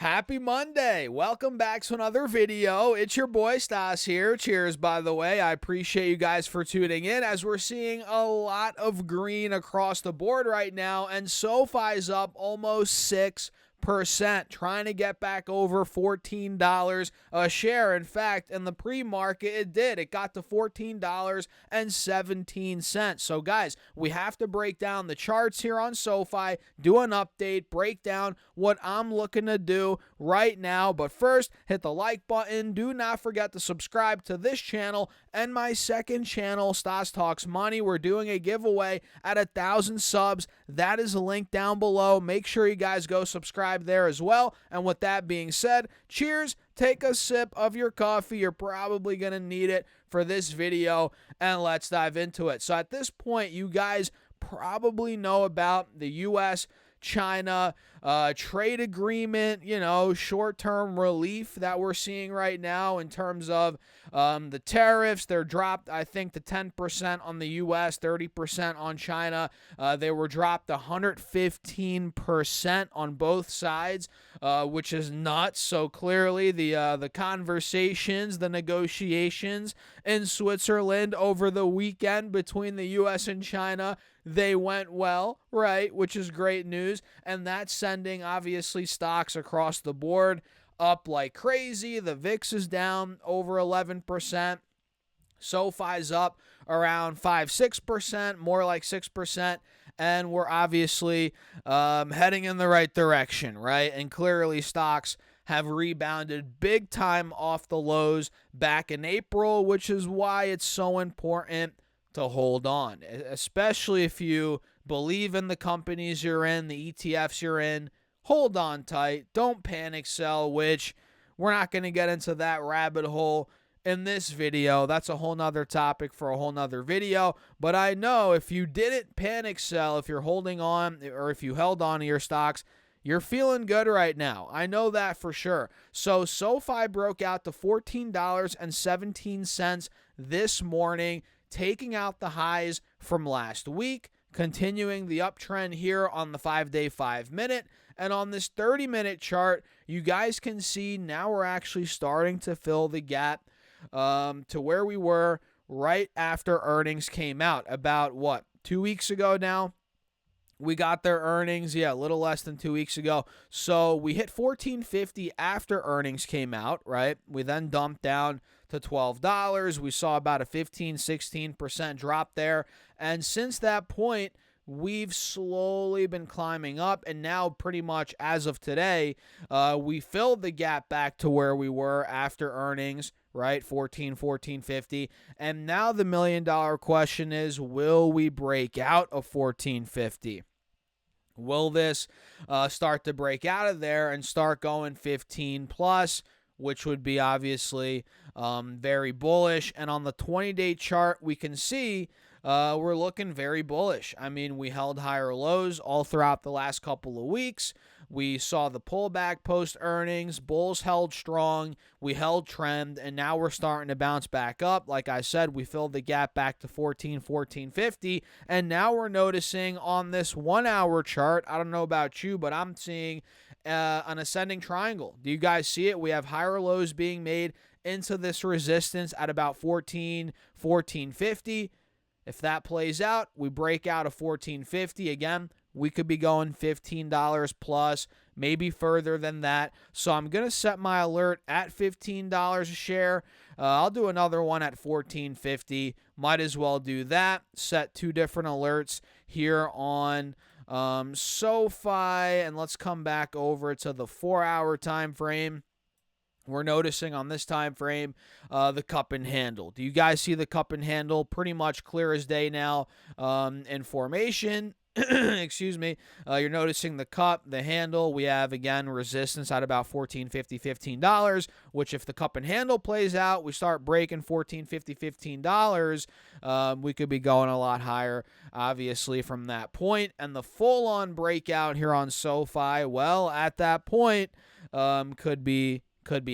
Happy Monday. Welcome back to another video. It's your boy Stas here. Cheers, by the way. I appreciate you guys for tuning in as we're seeing a lot of green across the board right now, and Sofi's up almost 6%, trying to get back over $14 a share. In fact, in the pre-market, it did. It got to $14.17. So, guys, we have to break down the charts here on Sofi, do an update, break down what I'm looking to do right now. But first, hit the like button. Do not forget to subscribe to this channel and my second channel, Stas Talks Money. We're doing a giveaway at 1,000 subs. That is a link down below. Make sure you guys go subscribe there as well. And with that being said, cheers. Take a sip of your coffee. You're probably going to need it for this video, and let's dive into it. So at this point, you guys probably know about the U.S. China trade agreement, short-term relief that we're seeing right now in terms of the tariffs. They're dropped, I think, to 10% on the U.S., 30% on China. They were dropped 115% on both sides, which is nuts. So clearly the conversations, the negotiations in Switzerland over the weekend between the U.S. and China, they went well, right, which is great news, and that's sending, obviously, stocks across the board up like crazy. The VIX is down over 11%. SoFi's up around 5-6%, more like 6%, and we're obviously heading in the right direction, right? And clearly stocks have rebounded big time off the lows back in April, which is why it's so important to hold on, especially if you believe in the companies you're in, the ETFs you're in. Hold on tight. Don't panic sell, which we're not going to get into that rabbit hole in this video. That's a whole nother topic for a whole nother video. But I know if you didn't panic sell, if you're holding on or if you held on to your stocks, you're feeling good right now. I know that for sure. So SoFi broke out to $14.17 this morning, taking out the highs from last week, continuing the uptrend here on the 5-day 5-minute. And on this 30-minute chart, you guys can see now we're actually starting to fill the gap to where we were right after earnings came out. About, 2 weeks ago now? We got their earnings, a little less than 2 weeks ago. So we hit $14.50 after earnings came out, right? We then dumped down to $12. We saw about a 15-16% drop there. And since that point, we've slowly been climbing up. And now pretty much as of today, we filled the gap back to where we were after earnings, right? 14.50. And now the $1 million question is, will we break out of 14.50? Will this start to break out of there and start going 15 plus, which would be obviously very bullish? And on the 20-day chart, we can see we're looking very bullish. I mean, we held higher lows all throughout the last couple of weeks. We saw the pullback post earnings. Bulls held strong. We held trend, and now we're starting to bounce back up. Like I said, we filled the gap back to 14.50, and now we're noticing on this 1-hour chart, I don't know about you, but I'm seeing an ascending triangle. Do you guys see it? We have higher lows being made into this resistance at about 14.50. If that plays out, we break out of 14.50 again. We could be going $15 plus, maybe further than that. So I'm going to set my alert at $15 a share. I'll do another one at $14.50. Might as well do that. Set two different alerts here on SoFi. And let's come back over to the 4-hour time frame. We're noticing on this time frame the cup and handle. Do you guys see the cup and handle? Pretty much clear as day now in formation. Excuse me. You're noticing the cup, the handle. We have, again, resistance at about $14.50, $15, which if the cup and handle plays out, we start breaking $14.50, $15, we could be going a lot higher, obviously, from that point. And the full-on breakout here on SoFi, well, at that point, could be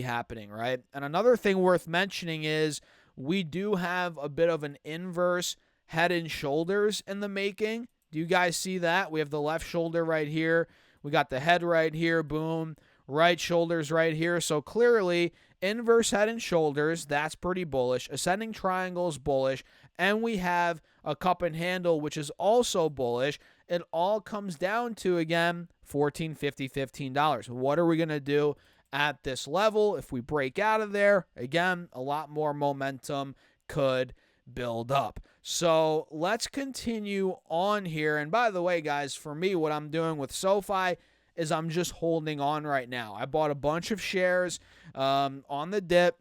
happening, right? And another thing worth mentioning is we do have a bit of an inverse head and shoulders in the making. Do you guys see that? We have the left shoulder right here. We got the head right here. Boom. right shoulders right here. So clearly, inverse head and shoulders, that's pretty bullish. Ascending triangle is bullish. And we have a cup and handle, which is also bullish. It all comes down to, again, $14, $50, $15. What are we going to do at this level? If we break out of there, again, a lot more momentum could build up. So let's continue on here. And by the way, guys, for me, what I'm doing with Sofi is I'm just holding on right now. I bought a bunch of shares on the dip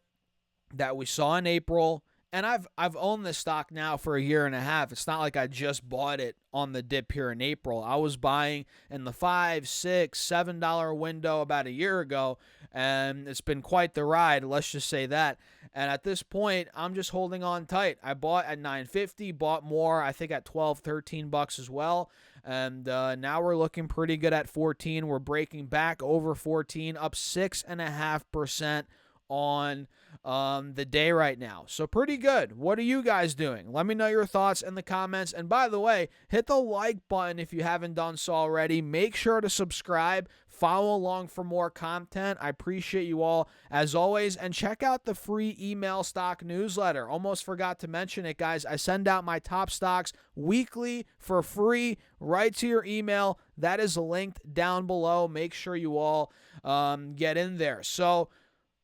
that we saw in April. And I've owned this stock now for a year and a half. It's not like I just bought it on the dip here in April. I was buying in the $5, $6, $7 window about a year ago, and it's been quite the ride, let's just say that. And at this point, I'm just holding on tight. I bought at $9.50, bought more, I think at $12, $13 as well. And now we're looking pretty good at 14. We're breaking back over 14, up 6.5% on the day right now. So pretty good. What are you guys doing? Let me know your thoughts in the comments. And by the way, hit the like button if you haven't done so already. Make sure to subscribe. Follow along for more content. I appreciate you all as always. And check out the free email stock newsletter. Almost forgot to mention it, guys. I send out my top stocks weekly for free right to your email. That is linked down below. Make sure you all get in there. So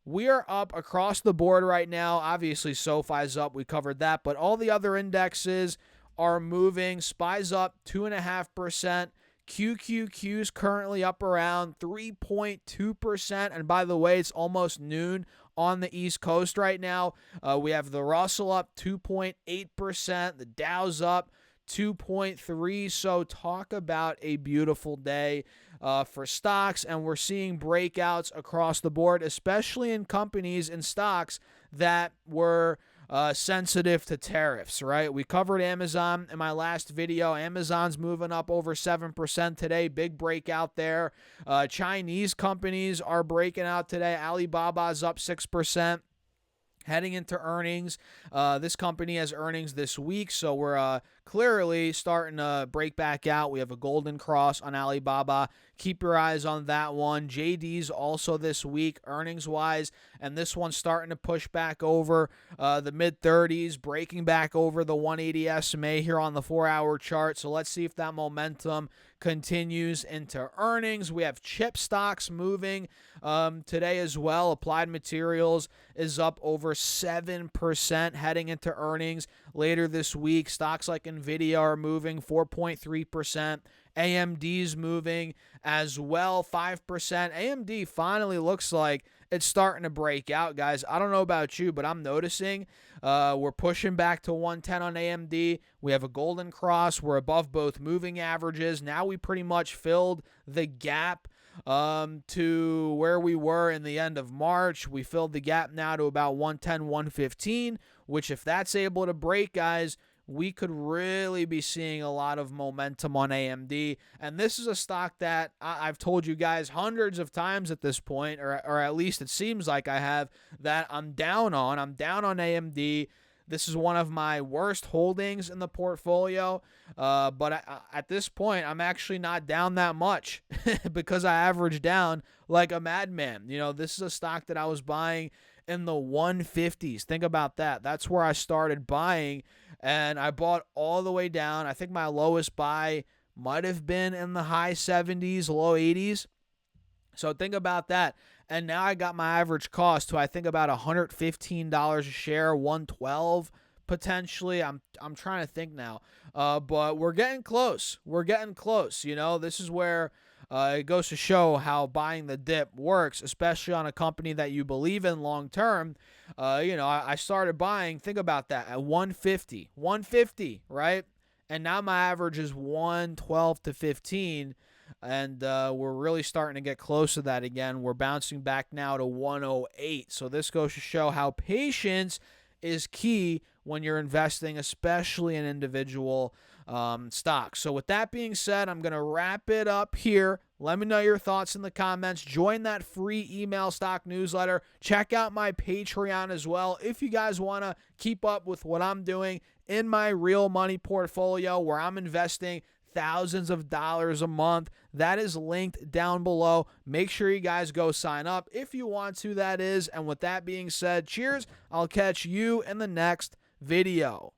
we are up across the board right now. Obviously, SoFi's up. We covered that. But all the other indexes are moving. SPY's up 2.5%. QQQ's currently up around 3.2%. And by the way, it's almost noon on the East Coast right now. We have the Russell up 2.8%. The Dow's up 2.3%. So talk about a beautiful day for stocks, and we're seeing breakouts across the board, especially in companies and stocks that were sensitive to tariffs, right? We covered Amazon in my last video. Amazon's moving up over 7% today. Big breakout there. Chinese companies are breaking out today. Alibaba's up 6%. Heading into earnings, this company has earnings this week, so we're clearly starting to break back out. We have a golden cross on Alibaba. Keep your eyes on that one. JD's also this week, earnings-wise, and this one's starting to push back over the mid-30s, breaking back over the 180 SMA here on the 4-hour chart. So let's see if that momentum continues into earnings. We have chip stocks moving today as well. Applied Materials is up over 7% heading into earnings later this week. Stocks like NVIDIA are moving 4.3%. AMD's moving as well, 5%. AMD finally looks like it's starting to break out, guys. I don't know about you, but I'm noticing we're pushing back to 110 on AMD. We have a golden cross. We're above both moving averages. Now we pretty much filled the gap to where we were in the end of March. We filled the gap now to about 110, 115, which if that's able to break, guys, we could really be seeing a lot of momentum on AMD. And this is a stock that I've told you guys hundreds of times at this point, or at least it seems like I have, that I'm down on. I'm down on AMD. This is one of my worst holdings in the portfolio. But at this point, I'm actually not down that much because I average down like a madman. You know, this is a stock that I was buying in the 150s. Think about that. That's where I started buying, and I bought all the way down. I think my lowest buy might have been in the high 70s, low 80s. So think about that. And now I got my average cost to, I think, about $115 a share, $112 potentially. I'm trying to think now. But we're getting close. We're getting close. You know, this is where it goes to show how buying the dip works, especially on a company that you believe in long term. You know, I started buying, think about that, at 150, right? And now my average is 112 to 15. And we're really starting to get close to that again. We're bouncing back now to 108. So this goes to show how patience is key when you're investing, especially in individual stocks. So with that being said, I'm going to wrap it up here. Let me know your thoughts in the comments. Join that free email stock newsletter. Check out my Patreon as well if you guys want to keep up with what I'm doing in my real money portfolio, where I'm investing thousands of dollars a month. That is linked down below. Make sure you guys go sign up if you want to, that is. And with that being said, cheers. I'll catch you in the next video.